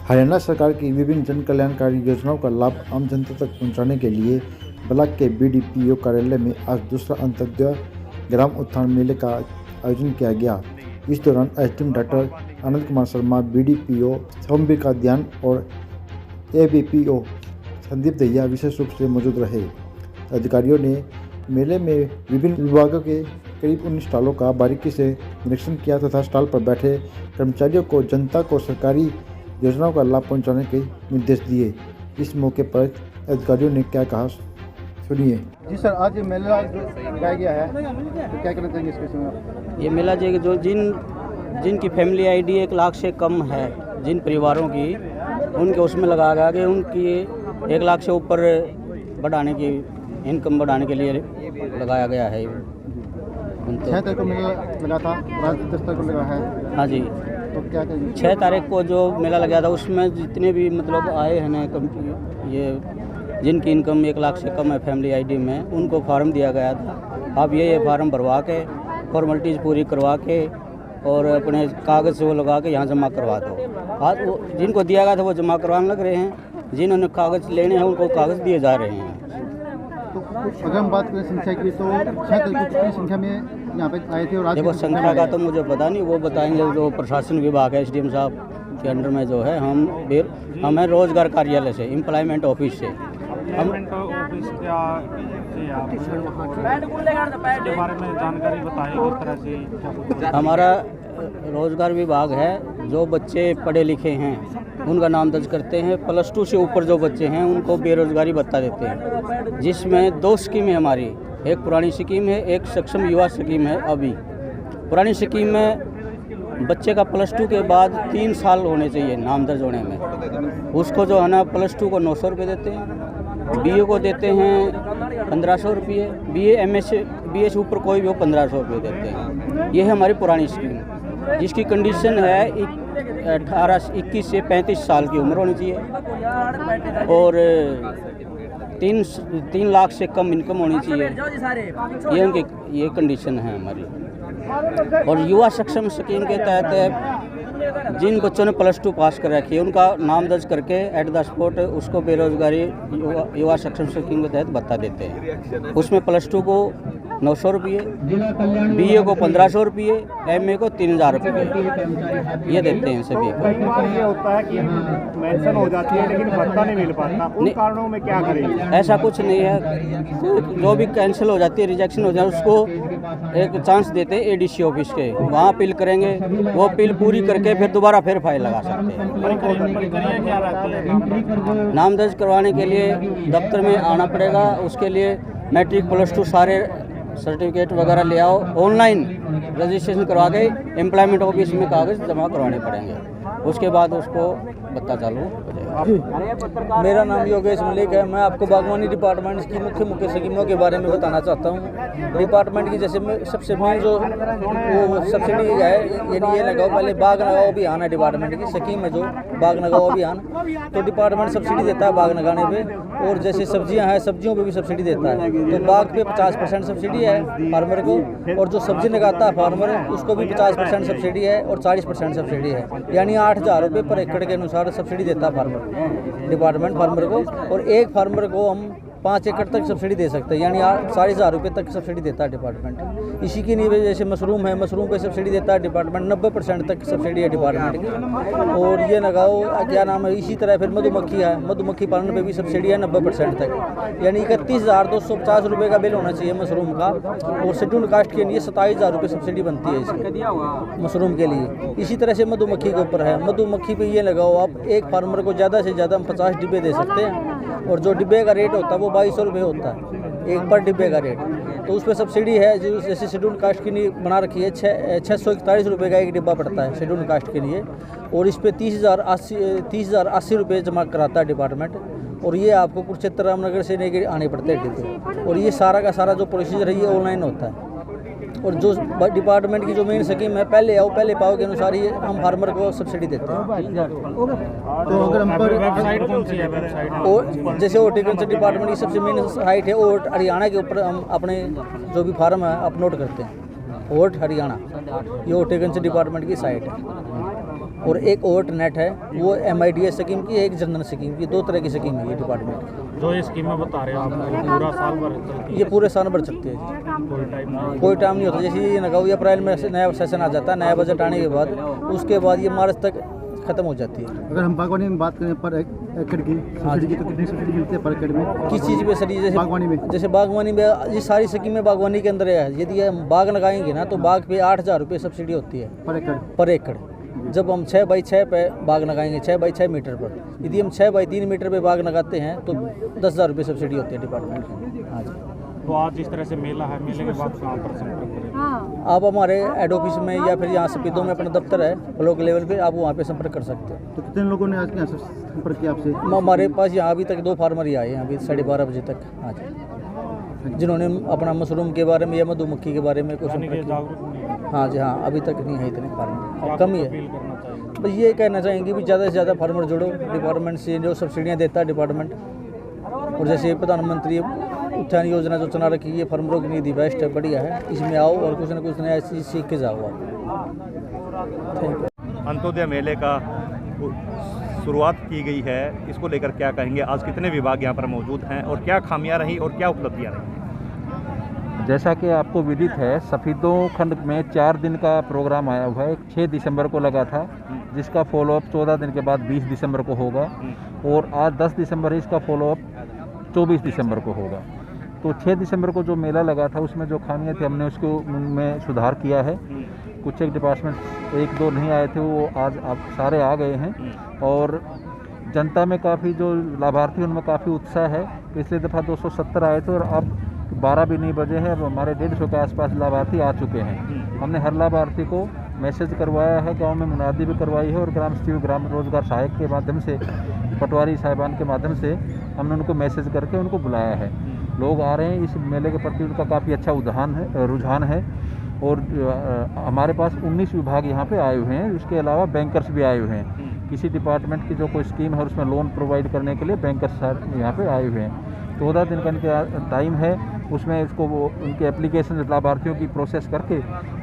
हरियाणा सरकार की विभिन्न जन कल्याणकारी योजनाओं का लाभ आम जनता तक पहुंचाने के लिए ब्लॉक के BDPO कार्यालय में आज दूसरा अंत्योदय ग्राम उत्थान मेले का आयोजन किया गया। इस दौरान SDM doctor Anand Kumar Sharma, BDPO सोमबिका ध्यान और ABPO संदीप दहिया विशेष रूप से मौजूद रहे। अधिकारियों ने मेले में विभिन्न विभागों के करीब 19 स्टॉलों का बारीकी से निरीक्षण किया तथा स्टॉल पर बैठे कर्मचारियों को जनता को सरकारी योजनाओं का लाभ पहुंचाने के निर्देश दिए। इस मौके पर अधिकारियों ने क्या कहा, सुनिए। जी सर, आज ये मेला लगाया गया है, तो क्या कहना चाहेंगे इसके समय? ये मेला जो जिनकी फैमिली ID 1 लाख से कम है, जिन परिवारों की, उनके उसमें लगाया गया कि उनकी 1 लाख से ऊपर बढ़ाने की इनकम बढ़ाने के लिए लगाया गया है। 6 तारीख को मेला लगा था, आज 10 तारीख को लगा है। हाँ जी, तो क्या कहेंगे? 6 तारीख को जो मेला लगा था उसमें जितने भी मतलब आए हैं ना, ये जिनकी इनकम 1 लाख से कम है फैमिली ID में, उनको फार्म दिया गया था। अब ये फार्म भरवा के फॉर्मेलिटीज़ पूरी करवा के और अपने कागज़ से वो लगा के यहाँ जमा करवा दो। आज वो जिनको दिया गया था वो जमा करवाने लग रहे हैं, जिन्होंने कागज़ लेने हैं उनको कागज़ दिए जा रहे हैं। तो अगर हम बात करें संख्या की, तो 6 तारीख को कितनी संख्या में यहाँ पे आए थे? और आज देखो संख्या का तो मुझे पता नहीं, वो बताएंगे जो प्रशासन विभाग है SDM साहब के अंडर में जो है। हम हैं रोजगार कार्यालय से, एम्प्लॉयमेंट ऑफिस से। हम ऑफिस के बारे में जानकारी बताइए, किस तरह से? हमारा रोजगार विभाग है, जो बच्चे पढ़े लिखे हैं उनका नाम दर्ज करते हैं। +2 से ऊपर जो बच्चे हैं उनको बेरोजगारी भत्ता देते हैं, जिसमें 2 स्कीमें हमारी, एक पुरानी स्कीम है, एक सक्षम युवा स्कीम है। अभी पुरानी स्कीम में बच्चे का +2 के बाद 3 साल होने चाहिए नाम दर्ज होने में। उसको जो है ना +2 को 900 रुपये देते हैं, BA को देते हैं 1500 रुपये, BA MA से ऊपर कोई भी हो 1500 रुपये देते हैं। ये है हमारी पुरानी स्कीम, जिसकी कंडीशन है 21 से 35 साल की उम्र होनी चाहिए और 3 लाख से कम इनकम होनी चाहिए। ये उनकी ये कंडीशन है हमारी। और युवा सक्षम स्कीम के तहत जिन बच्चों ने +2 पास कर रखी है उनका नाम दर्ज करके एट द स्पॉट उसको बेरोजगारी युवा सक्षम स्कीम के तहत भत्ता देते हैं। उसमें +2 को 900 रुपये, BA को 1500 रुपये, MA को 3000 रुपये ये देते हैं सभी को। कई बार ये होता है कि मेंशन हो जाती है लेकिन भत्ता नहीं मिल पाता, उन कारणों में क्या करेंगे? ऐसा कुछ नहीं है, जो भी कैंसिल हो जाती है, रिजेक्शन हो जाए, उसको एक चांस देते हैं ADC ऑफिस के, वहाँ अपील करेंगे, वो अपील पूरी करके फिर दोबारा फाइल लगा सकते हैं। प्रक्रिया क्या रहती है? नाम दर्ज करवाने के लिए दफ्तर में आना पड़ेगा, उसके लिए मैट्रिक +2 सारे सर्टिफिकेट वगैरह ले आओ, ऑनलाइन रजिस्ट्रेशन करवा के एम्प्लॉयमेंट ऑफिस में कागज़ जमा करवाने पड़ेंगे, उसके बाद उसको भत्ता चालू हो जाएगा। मेरा नाम योगेश मलिक है। मैं आपको बागवानी डिपार्टमेंट की मुख्य स्कीमों के बारे में बताना चाहता हूँ। डिपार्टमेंट की जैसे सबसे मेन जो वो सब्सिडी है, यानी ये लगाओ, पहले बाग लगाओ अभियान है डिपार्टमेंट की स्कीम है, जो बाग लगाओ अभियान, तो डिपार्टमेंट सब्सिडी देता है बाग लगाने पे। और जैसे सब्जियां हैं, सब्जियों पे भी सब्सिडी देता है, तो बाग पे 50% सब्सिडी है फार्मर को, और जो सब्जी लगाता है फार्मर उसको भी 50% सब्सिडी है और 40% सब्सिडी है, यानी 8000 रुपये पर एकड़ के अनुसार सब्सिडी देता है फार्मर डिपार्टमेंट फार्मर को। और एक फार्मर को हम 5 एकड़ तक सब्सिडी दे सकते हैं, यानी 45,000 रुपये तक सब्सिडी देता है डिपार्टमेंट। इसी की नींव जैसे मशरूम है, मशरूम पे सब्सिडी देता है डिपार्टमेंट, 90% तक सब्सिडी है डिपार्टमेंट की। और ये लगाओ क्या नाम है, इसी तरह फिर मधुमक्खी है, मधुमक्खी पालन पे भी सब्सिडी है 90% तक, यानी 31,250 रुपये का बिल होना चाहिए मशरूम का। और शेड्यूल कास्ट के लिए 27,000 रुपये सब्सिडी बनती है इसकी मशरूम के लिए। इसी तरह से मधुमक्खी के ऊपर है, मधुमक्खी पे ये लगाओ आप, एक फार्मर को ज़्यादा से ज़्यादा हम 50 डिब्बे दे सकते हैं, और जो डिब्बे का रेट होता है वो 2200 रुपये होता है एक पर डिब्बे का रेट। तो उस पर सब्सिडी है, जो जैसे शेड्यूल कास्ट के लिए बना रखी है, 641 रुपये का एक डिब्बा पड़ता है शेड्यूल कास्ट के लिए, और इस पर 30,080 रुपये जमा कराता है डिपार्टमेंट। और ये आपको कुरुक्षेत्र रामनगर से लेकर आने पड़ते हैं डिब्बे, और ये सारा का सारा जो प्रोसीजर है ये ऑनलाइन होता है। और जो डिपार्टमेंट की जो मेन स्कीम है, पहले आओ पहले पाओ के अनुसार ही हम फार्मर को सब्सिडी देते हैं। तो अगर हम पर वेबसाइट कौन सी है? वेबसाइट और जैसे हॉर्टिकल्चर डिपार्टमेंट की सबसे मेन साइट है ओट हरियाणा के ऊपर हम अपने जो भी फार्म है अपलोड करते हैं। ओट हरियाणा ये हॉर्टिकल्चर डिपार्टमेंट की साइट है। और एक ओट नेट है, वो MIDS स्कीम की, एक जनधन स्कीम की, 2 तरह की स्कीम है ये डिपार्टमेंट की। जो ये स्कीमें बता रहे हैं आप पूरा साल भर चलती है? ये पूरे साल भर चलती है जी, कोई टाइम नहीं? कोई टाइम नहीं होता। जैसे ये लगाओ, ये अप्रैल में नया सेशन आ जाता है, नया बजट आने के बाद, उसके बाद ये मार्च तक खत्म हो जाती है। अगर हम बागवानी में बात करें पर एकड़ की सब्सिडी की, तो कितनी सब्सिडी मिलती है पर एकड़ में? किस चीज़ पे सर? बागवानी में? जैसे बागवानी में ये सारी स्कीमें बागवानी के अंदर है। यदि हम बाग लगाएंगे ना तो बाग पे 8,000 रुपये सब्सिडी होती है पर एकड़। जब हम 6 बाई 6 पे बाग लगाएंगे, 6 बाई 6 मीटर पर, यदि हम 6 बाई 3 मीटर पे बाग लगाते हैं तो 10,000 रुपये सब्सिडी होती है डिपार्टमेंट की। हाँ जी। तो आज जिस तरह से मेला है, मेले के बाद कहाँ पर संपर्क करें? आप हमारे हेड ऑफिस में या फिर यहाँ सपीदों में अपना दफ्तर है ब्लॉक लेवल पे, आप वहाँ पे संपर्क कर सकते हो। तो कितने लोगों ने आज के यहाँ से संपर्क किया आपसे? हमारे पास यहाँ अभी तक 2 फार्मर ही आए हैं, अभी 12:30 बजे तक। हाँ जी, जिन्होंने अपना मशरूम के बारे में या मधुमक्खी के बारे में कुछ यानी कि जागरूक नहीं है? हाँ जी, हाँ अभी तक नहीं है इतने फार्मर, कम ही है। अपील करना चाहिए? बस ये कहना चाहेंगे कि ज़्यादा से ज़्यादा फार्मर जुड़ो डिपार्टमेंट से, जो सब्सिडियाँ देता है डिपार्टमेंट। और जैसे प्रधानमंत्री उत्थान योजना जो चला रखी है, फार्मरों की निधि बेस्ट है, बढ़िया है, इसमें आओ और कुछ ना कुछ नया चीज़ सीख के जाओ आप। Thank you. अंत्योदय मेले का शुरुआत की गई है, इसको लेकर क्या कहेंगे? आज कितने विभाग यहाँ पर मौजूद हैं और क्या खामियां रही और क्या उपलब्धियाँ रही? जैसा कि आपको विदित है, सफीदों खंड में 4 दिन का प्रोग्राम आया हुआ है। 6 दिसंबर को लगा था, जिसका फॉलोअप 14 दिन के बाद 20 दिसंबर को होगा, और आज 10 दिसंबर है, इसका फॉलोअप 24 दिसंबर को होगा। तो 6 दिसंबर को जो मेला लगा था उसमें जो खामियां थी, हमने उसको उनमें सुधार किया है। कुछ एक डिपार्टमेंट 1-2 नहीं आए थे, वो आज आप सारे आ गए हैं, और जनता में काफ़ी जो लाभार्थी उनमें काफ़ी उत्साह है। पिछली दफ़ा 270 आए थे और अब 12 भी नहीं बजे हैं, अब हमारे 150 के आसपास लाभार्थी आ चुके हैं। हमने हर लाभार्थी को मैसेज करवाया है, गांव में मुनादी भी करवाई है, और ग्राम सचिव ग्राम रोजगार सहायक के माध्यम से, पटवारी साहिबान के माध्यम से हमने उनको मैसेज करके उनको बुलाया है। लोग आ रहे हैं, इस मेले के प्रति उनका काफ़ी अच्छा रुझान है। और हमारे पास 19 विभाग यहाँ पे आए हुए हैं, उसके अलावा बैंकर्स भी आए हुए हैं। किसी डिपार्टमेंट की जो कोई स्कीम है उसमें लोन प्रोवाइड करने के लिए बैंकर्स यहाँ पे आए हुए हैं। 14 दिन का इनका टाइम है, उसमें इसको वो उनके एप्लीकेशन लाभार्थियों की प्रोसेस करके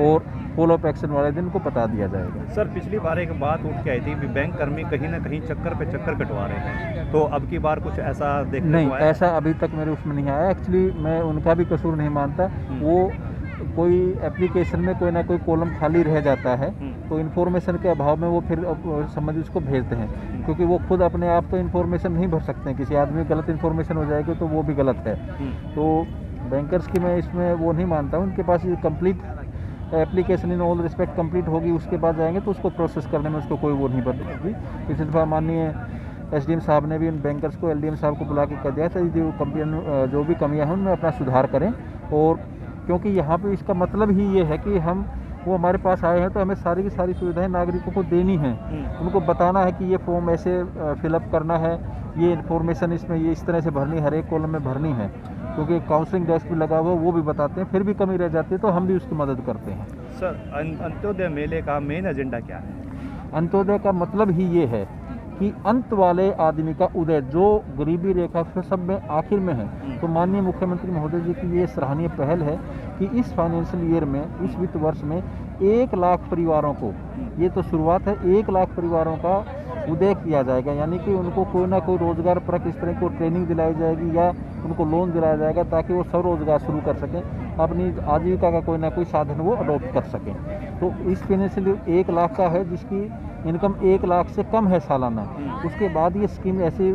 और फॉलोअप एक्शन वाले दिन को बता दिया जाएगा। सर, पिछली बार एक बात उठ के आई थी कि बैंक कर्मी कहीं ना कहीं चक्कर पे चक्कर कटवा रहे हैं, तो अब की बार कुछ ऐसा देखने नहीं, को आया? ऐसा अभी तक मेरे उसमें नहीं आया। एक्चुअली मैं उनका भी कसूर नहीं मानता। वो कोई एप्लीकेशन में कोई ना कोई कॉलम खाली रह जाता है, तो इन्फॉर्मेशन के अभाव में वो फिर संबंधित उसको भेजते हैं, क्योंकि वो खुद अपने आप तो इन्फॉर्मेशन नहीं भर सकते हैं। किसी आदमी की गलत इन्फॉर्मेशन हो जाएगी तो वो भी गलत है। तो बैंकर्स की मैं इसमें वो नहीं मानता हूँ। उनके पास ये complete application in all respect complete होगी, उसके बाद जाएंगे तो उसको प्रोसेस करने में उसको कोई वो नहीं बनेगी। पिछली दफ़ा माननीय SDM साहब ने भी उन बैंकर्स को LDM साहब को बुला के कह दिया था जो भी कमियां हैं उनमें अपना सुधार करें। और क्योंकि यहाँ पे इसका मतलब ही ये है कि वो हमारे पास आए हैं तो हमें सारी की सारी सुविधाएं नागरिकों को देनी है। उनको बताना है कि ये फॉर्म ऐसे फिलअप करना है, ये इन्फॉर्मेशन इसमें ये इस तरह से भरनी, हर एक कॉलम में भरनी है। क्योंकि काउंसलिंग डेस्क भी लगा हुआ, वो भी बताते हैं, फिर भी कमी रह जाती है तो हम भी उसकी मदद करते हैं। सर, अंत्योदय मेले का मेन एजेंडा क्या है? अंत्योदय का मतलब ही ये है कि अंत वाले आदमी का उदय, जो गरीबी रेखा से सब में आखिर में है। तो माननीय मुख्यमंत्री महोदय जी की ये सराहनीय पहल है कि इस फाइनेंशियल ईयर में, इस वित्त वर्ष में 1 लाख परिवारों को, ये तो शुरुआत है, 1 लाख परिवारों का उदय किया जाएगा। यानी कि उनको कोई ना कोई रोजगार परक इस तरह की ट्रेनिंग दिलाई जाएगी या उनको लोन दिलाया जाएगा ताकि वो स्वरोजगार शुरू कर सकें, अपनी आजीविका का कोई ना कोई साधन वो अडॉप्ट कर सकें। तो इस फाइनेंशियल 1 लाख का है जिसकी इनकम 1 लाख से कम है सालाना। उसके बाद ये स्कीम ऐसे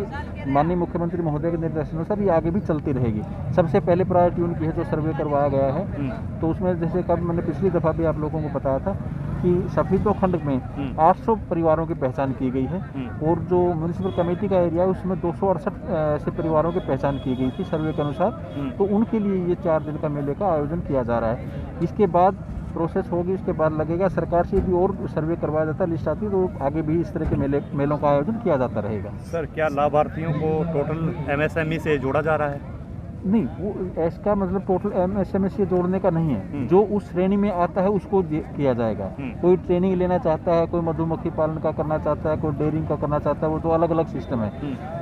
माननीय मुख्यमंत्री महोदय के निर्देशानुसार ये आगे भी चलती रहेगी। सबसे पहले प्रायोरिटी उनकी है जो सर्वे करवाया गया है। तो उसमें जैसे कब मैंने पिछली दफ़ा भी आप लोगों को बताया था कि सफीदों खंड में 800 परिवारों की पहचान की गई है, और जो म्यूनिसिपल कमेटी का एरिया है उसमें 268 ऐसे परिवारों की पहचान की गई थी सर्वे के अनुसार। तो उनके लिए ये 4 दिन का मेले का आयोजन किया जा रहा है। इसके बाद प्रोसेस होगी, उसके बाद लगेगा, सरकार से भी और सर्वे करवाया जाता है, लिस्ट आती है, तो आगे भी इस तरह के मेलों का आयोजन किया जाता रहेगा। सर, क्या लाभार्थियों को टोटल MSME से जोड़ा जा रहा है? नहीं, वो इसका मतलब टोटल MSME जोड़ने का नहीं है। जो उस श्रेणी में आता है उसको किया जाएगा। कोई ट्रेनिंग लेना चाहता है, कोई मधुमक्खी पालन का करना चाहता है, कोई डेयरिंग का करना चाहता है, वो तो अलग अलग सिस्टम है।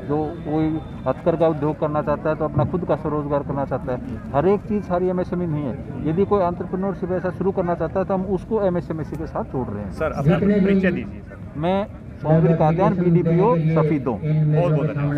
जो कोई हथकरघा उद्योग करना चाहता है तो अपना खुद का स्वरोजगार करना चाहता है। हर एक चीज़ सारी MSME नहीं है। यदि कोई एंटरप्रेन्योरशिप ऐसा शुरू करना चाहता है तो हम उसको MSME के साथ जोड़ रहे हैं। सर अपना परिचय दीजिए सर। मैं सोमवीर कादियान, BDPO सफीदों। बहुत बहुत धन्यवाद।